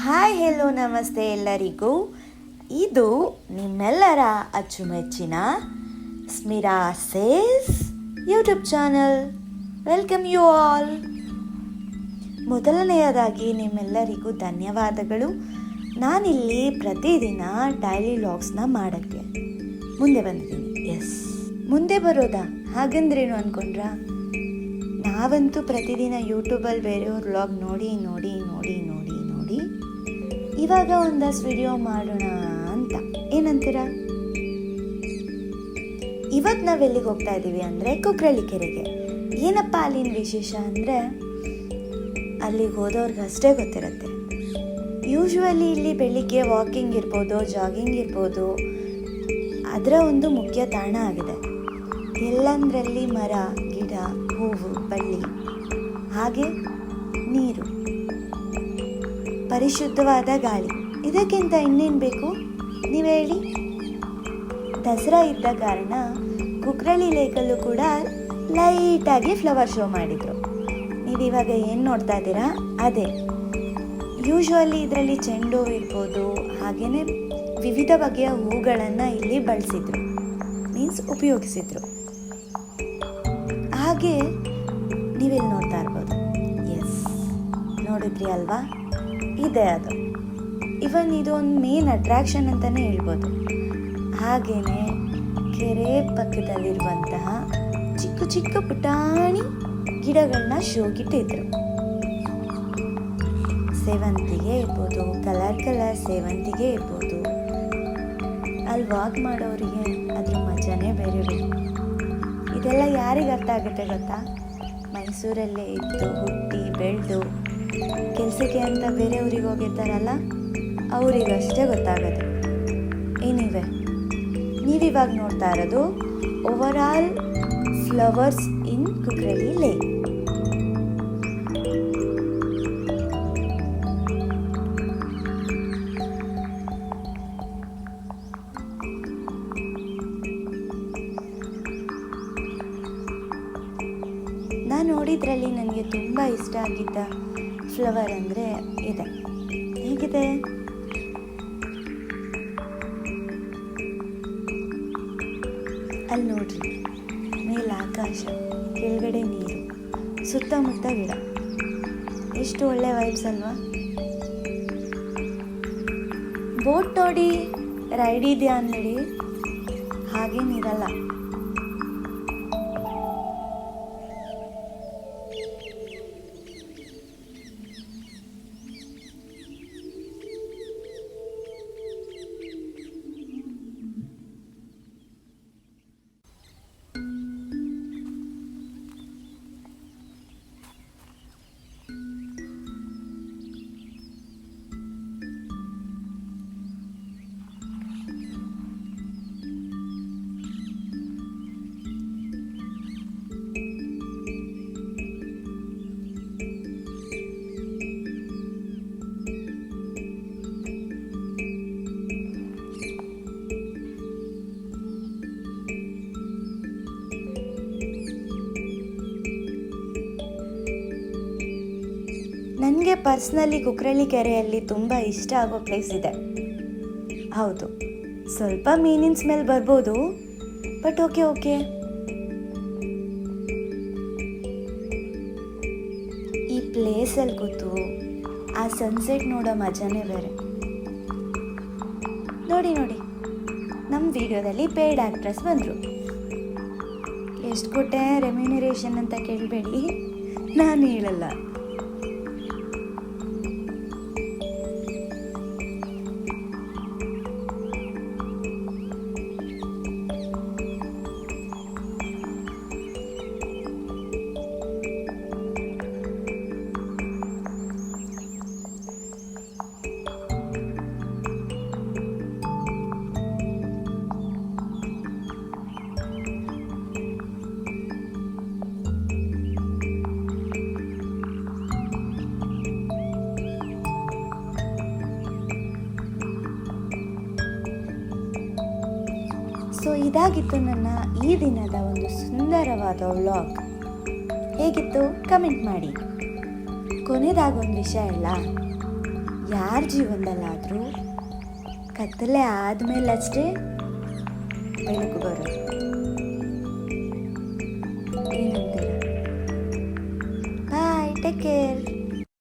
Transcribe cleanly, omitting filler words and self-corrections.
Hi hello ನಮಸ್ತೆ ಎಲ್ಲರಿಗೂ. ಇದು ನಿಮ್ಮೆಲ್ಲರ ಅಚ್ಚುಮೆಚ್ಚಿನ Smira says YouTube channel. Welcome you all. ಮೊದಲನೆಯದಾಗಿ ನಿಮ್ಮೆಲ್ಲರಿಗೂ ಧನ್ಯವಾದಗಳು. ನಾನಿಲ್ಲಿ ಪ್ರತಿದಿನ ಡೈಲಿ ವ್ಲಾಗ್ಸ್ನ ಮಾಡೋಕ್ಕೆ ಮುಂದೆ ಬಂದಿದ್ದೀನಿ. ಮುಂದೆ ಬರೋದಾ? ಹಾಗಂದ್ರೇನು ಅಂದ್ಕೊಂಡ್ರಾ? ನಾವಂತೂ ಪ್ರತಿದಿನ ಯೂಟ್ಯೂಬಲ್ಲಿ ಬೇರೆಯವ್ರ ವ್ಲಾಗ್ ನೋಡಿ ಇವಾಗ ಒಂದಷ್ಟು ವಿಡಿಯೋ ಮಾಡೋಣ ಅಂತ. ಏನಂತೀರಾ? ಇವತ್ತು ನಾವೆಲ್ಲಿಗೆ ಹೋಗ್ತಾ ಇದ್ದೀವಿ ಅಂದರೆ ಕುಕ್ರಳ್ಳಿ ಕೆರೆಗೆ. ಏನಪ್ಪ ಅಲ್ಲಿನ ವಿಶೇಷ ಅಂದರೆ ಅಲ್ಲಿಗೆ ಹೋದವ್ರಿಗೆ ಅಷ್ಟೇ ಗೊತ್ತಿರುತ್ತೆ. ಯೂಶ್ವಲಿ ಇಲ್ಲಿ ಬೆಳಿಗ್ಗೆ ವಾಕಿಂಗ್ ಇರ್ಬೋದು, ಜಾಗಿಂಗ್ ಇರ್ಬೋದು, ಅದರ ಒಂದು ಮುಖ್ಯ ತಾಣ ಆಗಿದೆ. ಎಲ್ಲಂದ್ರಲ್ಲಿ ಮರ, ಗಿಡ, ಹೂವು, ಬಳ್ಳಿ, ಹಾಗೆ ನೀರು, ಪರಿಶುದ್ಧವಾದ ಗಾಳಿ. ಇದಕ್ಕಿಂತ ಇನ್ನೇನು ಬೇಕು ನೀವು ಹೇಳಿ? ದಸರಾ ಇದ್ದ ಕಾರಣ ಕುಕ್ರಳ್ಳಿ ಲೇಕಲ್ಲೂ ಕೂಡ ಲೈಟಾಗಿ ಫ್ಲವರ್ ಶೋ ಮಾಡಿದರು. ನೀವಿವಾಗ ಏನು ನೋಡ್ತಾ ಇದ್ದೀರಾ ಅದೇ. ಯೂಶ್ವಲಿ ಇದರಲ್ಲಿ ಚೆಂಡು ಹೂವು ಇರ್ಬೋದು, ಹಾಗೆಯೇ ವಿವಿಧ ಬಗೆಯ ಹೂಗಳನ್ನು ಇಲ್ಲಿ ಬಳಸಿದ್ರು, ಮೀನ್ಸ್ ಉಪಯೋಗಿಸಿದ್ರು. ಹಾಗೆ ನೀವಿಲ್ಲಿ ನೋಡ್ತಾ ಇರ್ಬೋದು. ನೋಡಿದ್ರಿ ಅಲ್ವಾ? ಇದೆ ಅದು. ಇವನ್ ಇದೊಂದು ಮೇನ್ ಅಟ್ರಾಕ್ಷನ್ ಅಂತಲೇ ಹೇಳ್ಬೋದು. ಹಾಗೆಯೇ ಕೆರೆ ಪಕ್ಕದಲ್ಲಿರುವಂತಹ ಚಿಕ್ಕ ಚಿಕ್ಕ ಪುಟಾಣಿ ಗಿಡಗಳನ್ನ ಶೋಗಿಟ್ಟಿದ್ರು. ಸೇವಂತಿಗೆ ಇರ್ಬೋದು, ಕಲರ್ ಸೇವಂತಿಗೆ ಇರ್ಬೋದು. ಅಲ್ಲಿ ವಾಕ್ ಮಾಡೋರಿಗೆ ಅದ್ರ ಮಜಾನೇ ಬೇರೆ ಬೇರೆ. ಇದೆಲ್ಲ ಯಾರಿಗೆ ಅರ್ಥ ಆಗುತ್ತೆ ಗೊತ್ತಾ? ಮೈಸೂರಲ್ಲೇ ಇದ್ದು ಹುಟ್ಟಿ ಬೆಳೆದು ಕೆಲಸಕ್ಕೆ ಅಂತ ಬೇರೆ ಊರಿಗೆ ಹೋಗಿರ್ತಾರಲ್ಲ, ಅವರಿಗಷ್ಟೇ ಗೊತ್ತಾಗುತ್ತೆ. ಏನಿವೆ ನೀವಿವಾಗ ನೋಡ್ತಾ ಇರೋದು ಓವರ್ ಆಲ್ ಫ್ಲವರ್ಸ್ ಇನ್ ಕುಕ್ರಳ್ಳಿ ಲೇಕ್. ನಾನು ನೋಡಿದ್ರಲ್ಲಿ ನನಗೆ ತುಂಬ ಇಷ್ಟ ಆಗಿದ್ದ ಫ್ಲವರ್ ಅಂದರೆ ಇದೆ. ಹೇಗಿದೆ? ಅಲ್ಲಿ ನೋಡ್ರಿ, ಮೇಲೆ ಆಕಾಶ, ಕೆಳಗಡೆ ನೀರು, ಸುತ್ತಮುತ್ತ ಗಿಡ. ಎಷ್ಟು ಒಳ್ಳೆ ವೈಬ್ಸ್ ಅಲ್ವಾ? ಬೋಟ್ ನೋಡಿ ರೈಡ್ ಇದೆಯಾ ಅಂದೇಳಿ ಹಾಗೇನಿರಲ್ಲ. ನನಗೆ ಪರ್ಸ್ನಲಿ ಕುಕ್ರಳ್ಳಿ ಕೆರೆಯಲ್ಲಿ ತುಂಬ ಇಷ್ಟ ಆಗೋ ಪ್ಲೇಸ್ ಇದೆ. ಹೌದು, ಸ್ವಲ್ಪ ಮೀನಿನ ಸ್ಮೆಲ್ ಬರ್ಬೋದು, ಬಟ್ ಓಕೆ. ಈ ಪ್ಲೇಸಲ್ಲಿ ಕೂತು ಆ ಸನ್ಸೆಟ್ ನೋಡೋ ಮಜಾನೇ ಬೇರೆ. ನೋಡಿ ನಮ್ಮ ವಿಡಿಯೋದಲ್ಲಿ ಪೇಯ್ಡ್ ಆ್ಯಕ್ಟ್ರೆಸ್ ಬಂದರು. ಎಷ್ಟು ಕೊಟ್ಟೆ ರೆಮ್ಯುನರೇಷನ್ ಅಂತ ಕೇಳಬೇಡಿ, ನಾನು ಹೇಳಲ್ಲ. ಸೊ ಇದಾಗಿತ್ತು ನನ್ನ ಈ ದಿನದ ಒಂದು ಸುಂದರವಾದ ವ್ಲಾಗ್. ಹೇಗಿತ್ತು ಕಮೆಂಟ್ ಮಾಡಿ. ಕೊನೆಯದಾಗೊಂದು ವಿಷಯ ಇಲ್ಲ, ಯಾರ ಜೀವನದಲ್ಲಾದರೂ ಕತ್ತಲೆ ಆದಮೇಲೆ ಅಷ್ಟೇ ಬೆಳಕು ಬರೋದು. ಏನಂತೀರ? ಬಾಯ್, ಟೇಕ್ ಕೇರ್.